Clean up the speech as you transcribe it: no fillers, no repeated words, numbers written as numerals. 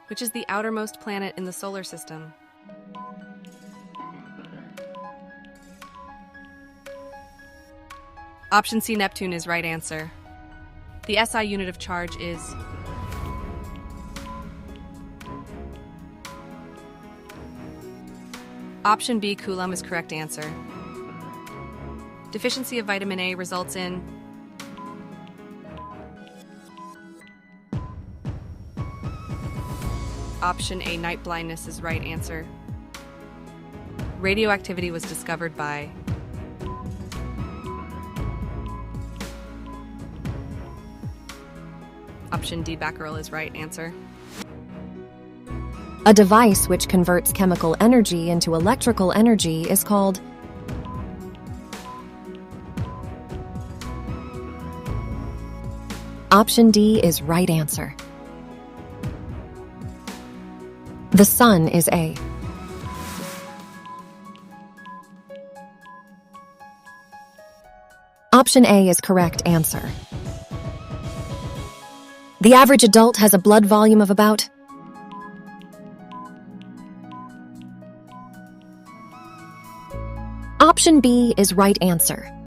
Which is the outermost planet in the solar system? Option C, Neptune, is right answer. The SI unit of charge is Option B, Coulomb, is correct answer. Deficiency of vitamin A results in Option A, night blindness, is right answer. Radioactivity was discovered by Option D, Becquerel, is right answer. A device which converts chemical energy into electrical energy is called Option D is right answer. The sun is A. Option A is correct answer. The average adult has a blood volume of about Option B is right answer.